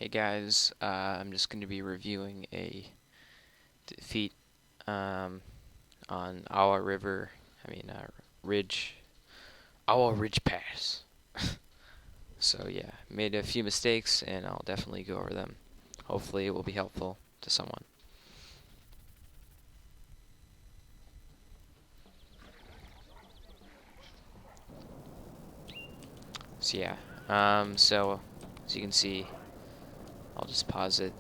Hey guys, I'm just going to be reviewing a defeat um, on Awa River, Ridge, Awa Ridge Pass. So yeah, made a few mistakes and I'll definitely go over them. Hopefully it will be helpful to someone. So yeah, so as you can see, I'll just pause it.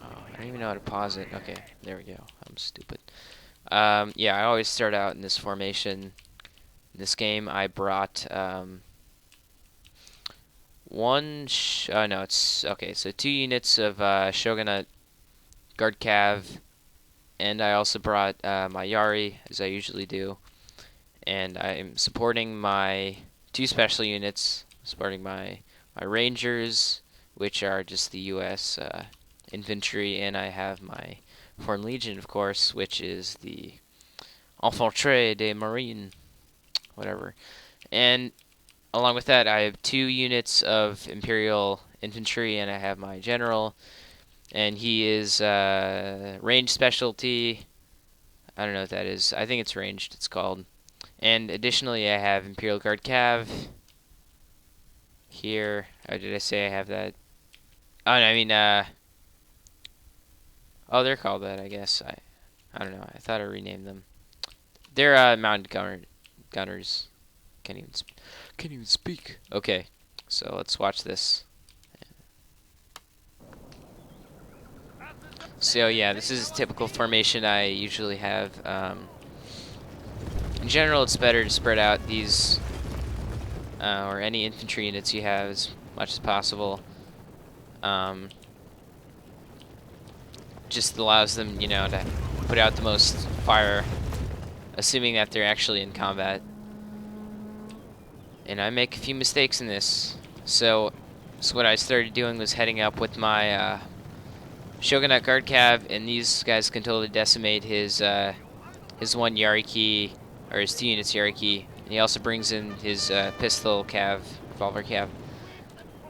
Oh, I don't even know how to pause it. Okay, there we go. I'm stupid. Yeah, I always start out in this formation. In this game, I brought no, it's okay. So 2 units of Shogunate Guard Cav, and I also brought my Yari, as I usually do, and I'm supporting my 2 special units, supporting my Rangers, which are just the U.S. Infantry, and I have my Foreign Legion, of course, which is the Infantry des Marines, whatever, and along with that, I have 2 units of Imperial Infantry, and I have my General, and he is range specialty. I don't know what that is. I think it's ranged, it's called. And additionally, I have Imperial Guard Cav here. Oh, did I say I have that? Oh, no, oh, they're called that, I guess. I don't know. I thought I renamed them. They're mounted gunners. Can't even speak. Okay, so let's watch this. So yeah, this is a typical formation I usually have. In general, it's better to spread out these or any infantry units you have as much as possible. Just allows them, to put out the most fire, assuming that they're actually in combat. And I make a few mistakes in this. So what I started doing was heading up with my Shogunate Guard Cav, and these guys can totally decimate his one Yariki, or his 2 units Yariki. And he also brings in his pistol Cav, revolver Cav,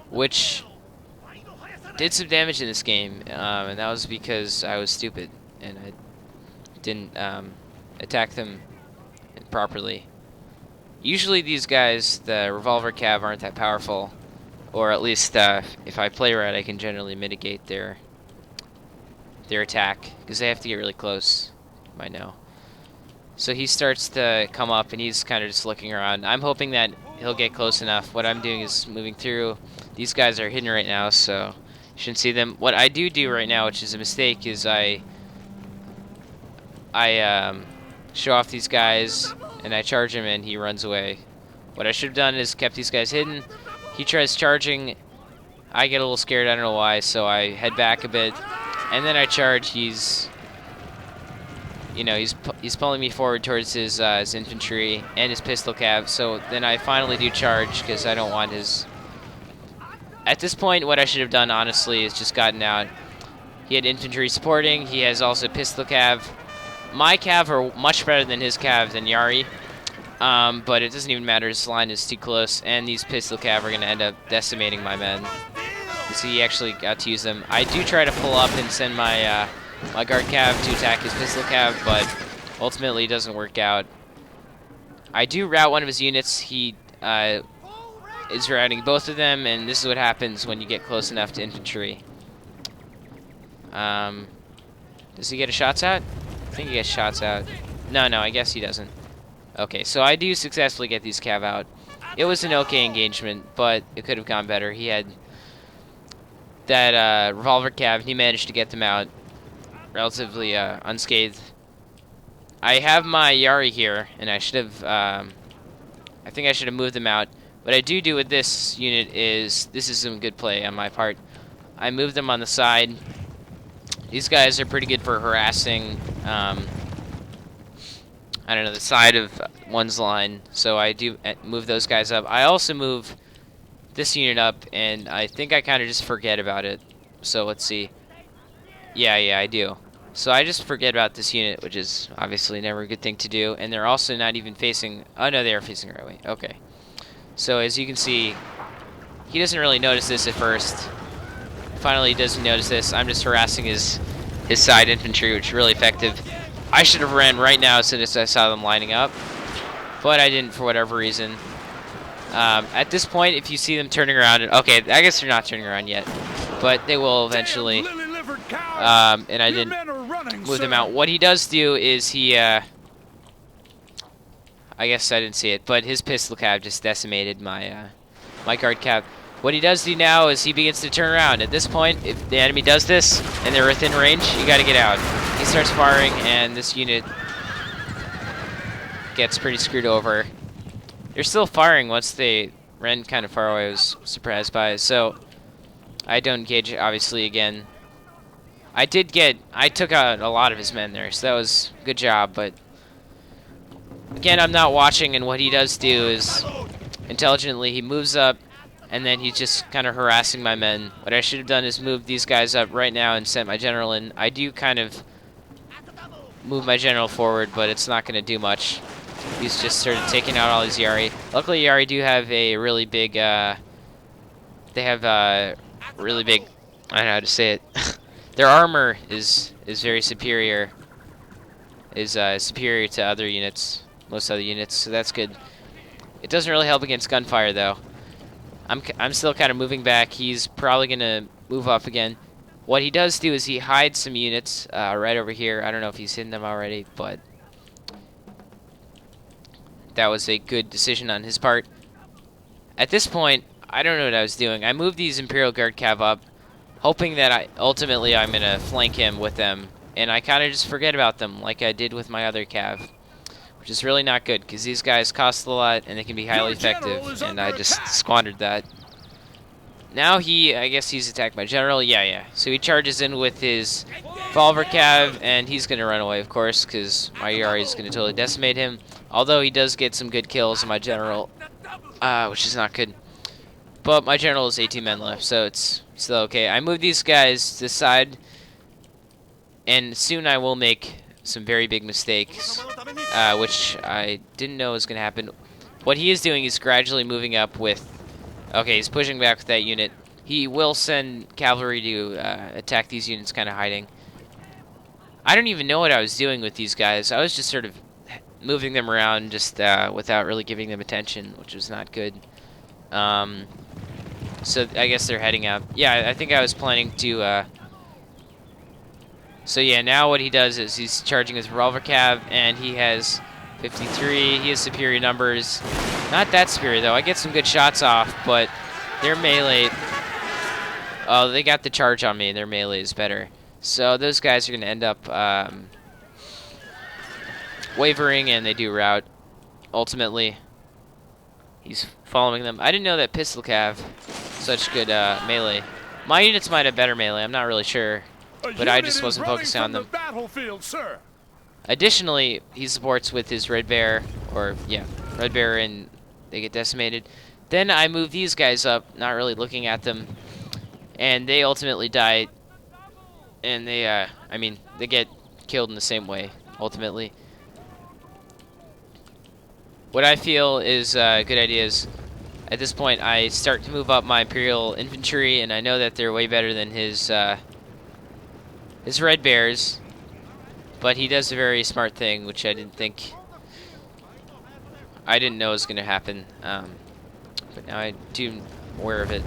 which did some damage in this game, and that was because I was stupid and I didn't attack them properly. Usually these guys, the revolver Cav, aren't that powerful, or at least if I play right, I can generally mitigate their attack, because they have to get really close. You might know. So he starts to come up, and he's kind of just looking around. I'm hoping that he'll get close enough. What I'm doing is moving through. These guys are hidden right now, so you shouldn't see them. What I do right now, which is a mistake, is I show off these guys, and I charge him, and he runs away. What I should have done is kept these guys hidden. He tries charging. I get a little scared. I don't know why, so I head back a bit, and then I charge. He's pulling me forward towards his infantry and his pistol cav. So then I finally do charge because I don't want his. At this point, what I should have done, honestly, is just gotten out. He had infantry supporting. He has also pistol cav. My cav are much better than his cav than Yari, but it doesn't even matter. His line is too close, and these pistol cav are going to end up decimating my men. So he actually got to use them. I do try to pull up and send my my guard cav to attack his pistol cav, but ultimately it doesn't work out. I do rout one of his units. He is routing both of them, and this is what happens when you get close enough to infantry. Does he get a shots out? I think he gets shots out. No, I guess he doesn't. Okay, so I do successfully get these cav out. It was an okay engagement, but it could have gone better. He had that revolver cav, and he managed to get them out relatively unscathed. I have my Yari here, and I should have, I think I should have moved them out. What I do with this unit is, this is some good play on my part. I move them on the side. These guys are pretty good for harassing, I don't know, the side of one's line, so I do move those guys up. I also move this unit up, and I think I kind of just forget about it. So let's see. Yeah, I do. So I just forget about this unit, which is obviously never a good thing to do. And they're also not even facing. Oh no, they are facing the right way. Okay. So as you can see, he doesn't really notice this at first. Finally, he doesn't notice this. I'm just harassing his side infantry, which is really effective. I should have ran right now as soon as I saw them lining up, but I didn't for whatever reason. At this point, if you see them turning around, okay, I guess they're not turning around yet, but they will eventually. And I didn't move them out. What he does do is he, I guess I didn't see it, but his pistol cav just decimated my my guard cav. What he does do now is he begins to turn around. At this point, if the enemy does this and they're within range, you got to get out. He starts firing, and this unit gets pretty screwed over. They're still firing once they ran kind of far away. I was surprised by it. So I don't engage, obviously, again. I took out a lot of his men there, so that was a good job. But again, I'm not watching, and what he does do is intelligently he moves up, and then he's just kind of harassing my men. What I should have done is move these guys up right now and sent my general in. I do kind of move my general forward, but it's not going to do much. He's just started taking out all these Yari. Luckily, Yari do have a really big, they have really big, I don't know how to say it. Their armor is very superior, superior to other units, most other units, so that's good. It doesn't really help against gunfire, though. I'm still kind of moving back. He's probably going to move up again. What he does do is he hides some units right over here. I don't know if he's hidden them already, but that was a good decision on his part. At this point, I don't know what I was doing. I moved these Imperial Guard cav up, hoping that ultimately I'm going to flank him with them, and I kind of just forget about them like I did with my other cav, which is really not good because these guys cost a lot and they can be highly effective, and I just squandered that. Now I guess he's attacked my general. Yeah. So he charges in with his revolver cav, and he's going to run away, of course, because my Yari is going to totally decimate him. Although he does get some good kills on my general, which is not good. But my general is 18 men left, so it's still okay. I move these guys to the side, and soon I will make some very big mistakes, which I didn't know was going to happen. What he is doing is gradually moving up with... Okay, he's pushing back with that unit. He will send cavalry to attack these units kind of hiding. I don't even know what I was doing with these guys. I was just sort of moving them around just without really giving them attention, which was not good. So I guess they're heading out. Yeah, I think I was planning to... So yeah, now what he does is he's charging his revolver cav, and he has 53. He has superior numbers. Not that superior, though. I get some good shots off, but their melee... Oh, they got the charge on me, and their melee is better. So those guys are going to end up wavering, and they do rout. Ultimately, he's following them. I didn't know that pistol cav such good melee. My units might have better melee. I'm not really sure, but I just wasn't focusing on them. Additionally, he supports with his Red Bear, Red Bear, and they get decimated. Then I move these guys up, not really looking at them, and they ultimately die. And they, they get killed in the same way, ultimately. What I feel is a good idea is, at this point, I start to move up my Imperial Infantry, and I know that they're way better than his Red Bears, but he does a very smart thing, which I didn't know was going to happen, but now I do aware of it.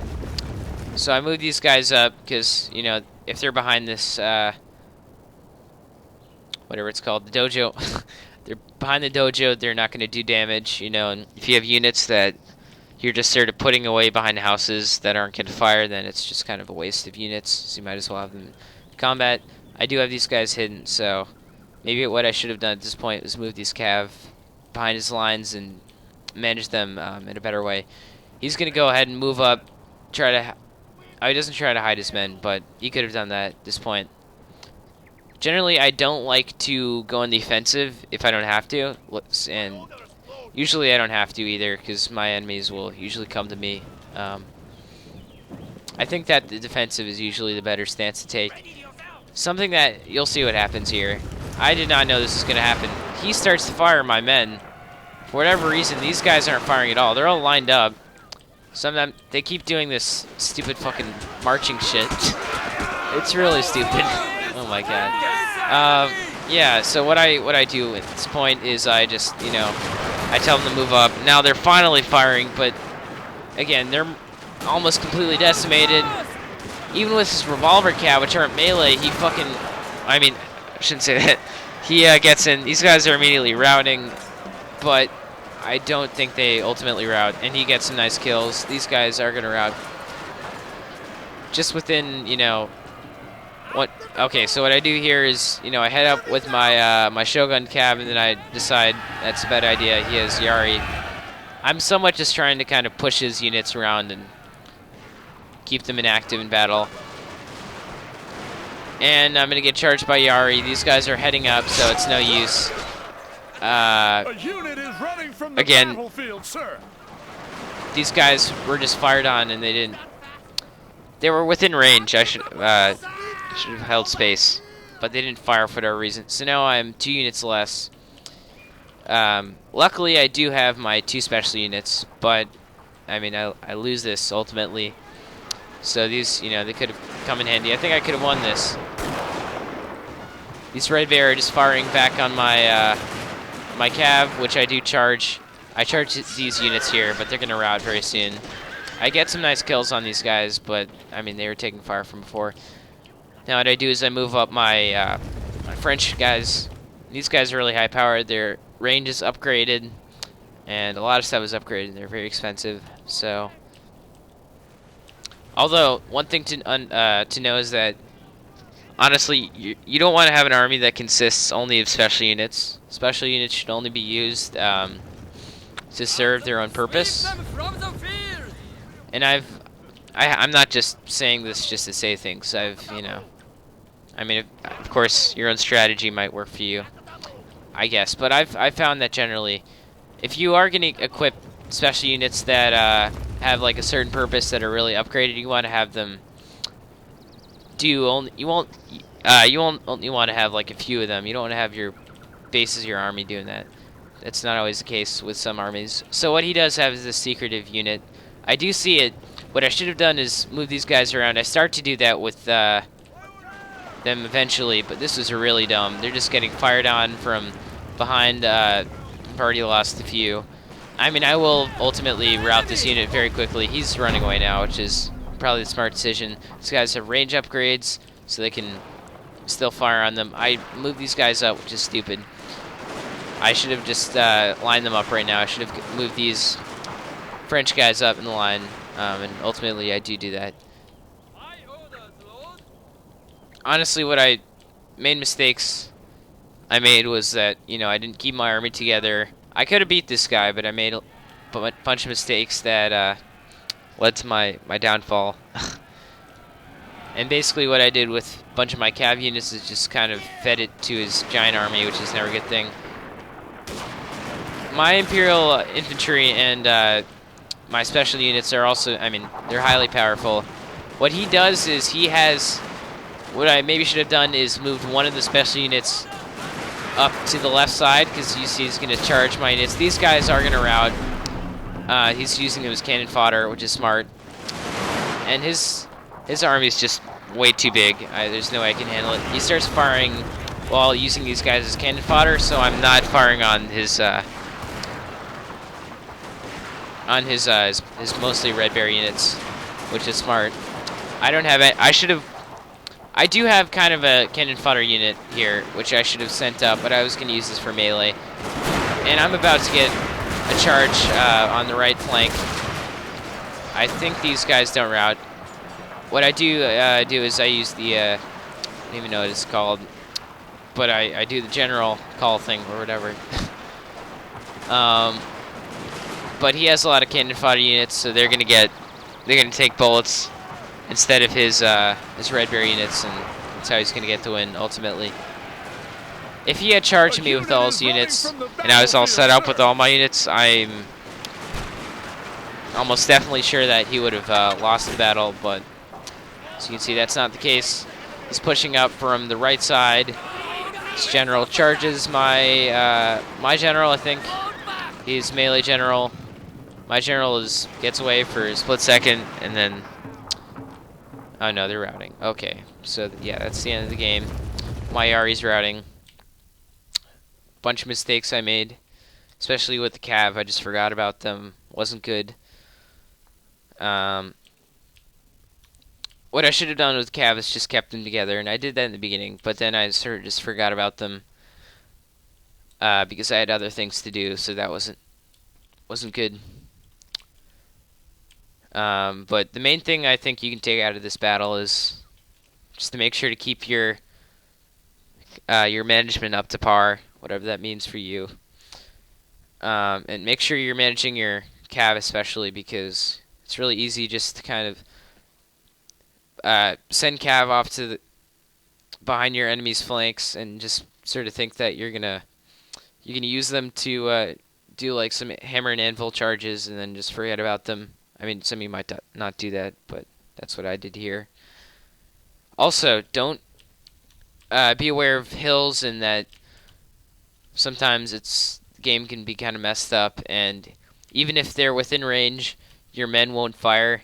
So I move these guys up, because, you know, if they're behind this, whatever it's called, the dojo, they're behind the dojo, they're not going to do damage, you know, and if you have units that you're just sort of putting away behind houses that aren't going to fire, then it's just kind of a waste of units, so you might as well have them in combat. I do have these guys hidden, so maybe what I should have done at this point was move these cav behind his lines and manage them in a better way. He's going to go ahead and move up, he doesn't try to hide his men, but he could have done that at this point. Generally, I don't like to go on the offensive if I don't have to, and usually I don't have to either, because my enemies will usually come to me. I think that the defensive is usually the better stance to take. Something that, you'll see what happens here. I did not know this was going to happen. He starts to fire my men. For whatever reason, these guys aren't firing at all. They're all lined up. Sometimes they keep doing this stupid fucking marching shit. It's really stupid. Oh my god. Yeah. So what I do at this point is I just I tell them to move up. Now they're finally firing, but again they're almost completely decimated. Even with his revolver cat, which aren't melee, he fucking. I mean, I shouldn't say that. He gets in. These guys are immediately routing, but I don't think they ultimately rout, and he gets some nice kills. These guys are gonna rout. Just within, what? Okay, so what I do here is, I head up with my my Shogun cab, and then I decide that's a bad idea. He has Yari. I'm somewhat just trying to kind of push his units around and keep them inactive in battle. And I'm gonna get charged by Yari. These guys are heading up, so it's no use. A unit is running from the again, battlefield, sir. These guys were just fired on, and they didn't. They were within range. I should have held space, but they didn't fire for whatever reason. So now I'm 2 units less. Luckily, I do have my 2 special units, but I mean, I lose this ultimately. So these, they could have come in handy. I think I could have won this. These Red Bear are just firing back on my my cav, which I do charge. I charge these units here, but they're gonna rout very soon. I get some nice kills on these guys, but I mean they were taking fire from before. Now what I do is I move up my my French guys. These guys are really high powered. Their range is upgraded, and a lot of stuff is upgraded. They're very expensive. So, although one thing to know is that honestly, you don't want to have an army that consists only of special units. Special units should only be used to serve their own purpose. And I'm not just saying this just to say things. I mean, of course, your own strategy might work for you, I guess. But I've found that generally, if you are going to equip special units that have like a certain purpose that are really upgraded, you want to have them do only. You won't only want to have like a few of them. You don't want to have your bases, your army doing that. That's not always the case with some armies. So what he does have is this secretive unit. I do see it. What I should have done is move these guys around. I start to do that with them eventually, but this was really dumb. They're just getting fired on from behind. I've already lost a few. I mean, I will ultimately rout this unit very quickly. He's running away now, which is probably the smart decision. These guys have range upgrades, so they can still fire on them. I moved these guys up, which is stupid. I should have just lined them up right now. I should have moved these French guys up in the line, and ultimately I do that. Honestly, main mistakes I made was that, I didn't keep my army together. I could have beat this guy, but I made a bunch of mistakes that led to my downfall. And basically what I did with a bunch of my cav units is just kind of fed it to his giant army, which is never a good thing. My Imperial Infantry and my special units are also, I mean, they're highly powerful. What he does is he has, what I maybe should have done is moved one of the special units up to the left side, because you see he's going to charge my units. These guys are going to rout. He's using them as cannon fodder, which is smart. And his army is just way too big. There's no way I can handle it. He starts firing while using these guys as cannon fodder, so I'm not firing on his mostly Red Bear units, which is smart. I don't have it. I do have kind of a cannon fodder unit here, which I should have sent up, but I was going to use this for melee. And I'm about to get a charge on the right flank. I think these guys don't rout. What I do is I use the, I don't even know what it's called, but I do the general call thing or whatever. But he has a lot of cannon fodder units, so they're gonna take bullets instead of his Red Bear units, and that's how he's gonna get the win ultimately. If he had charged me with all his units and I was all set up with all my units, I'm almost definitely sure that he would have lost the battle, but as you can see, that's not the case. He's pushing up from the right side. His general charges my general, I think. He's melee general. My general gets away for a split second, and then oh no, they're routing. Okay, so yeah, that's the end of the game. My Yari's routing. Bunch of mistakes I made, especially with the Cav. I just forgot about them. Wasn't good. Um, what I should have done with Cav is just kept them together, and I did that in the beginning. But then I sort of just forgot about them because I had other things to do. So that wasn't good. But the main thing I think you can take out of this battle is just to make sure to keep your management up to par, whatever that means for you. And make sure you're managing your cav especially because it's really easy just to kind of send cav off to behind your enemy's flanks and just sort of think that you're gonna use them to do like some hammer and anvil charges and then just forget about them. I mean, some of you might not do that, but that's what I did here. Also, don't be aware of hills and that sometimes the game can be kind of messed up, and even if they're within range, your men won't fire.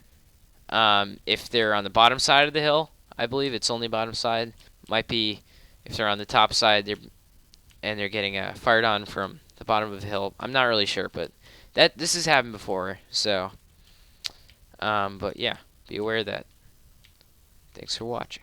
If they're on the bottom side of the hill, I believe it's only bottom side. Might be if they're on the top side, they're getting fired on from the bottom of the hill. I'm not really sure, but this has happened before. So, but yeah, be aware of that. Thanks for watching.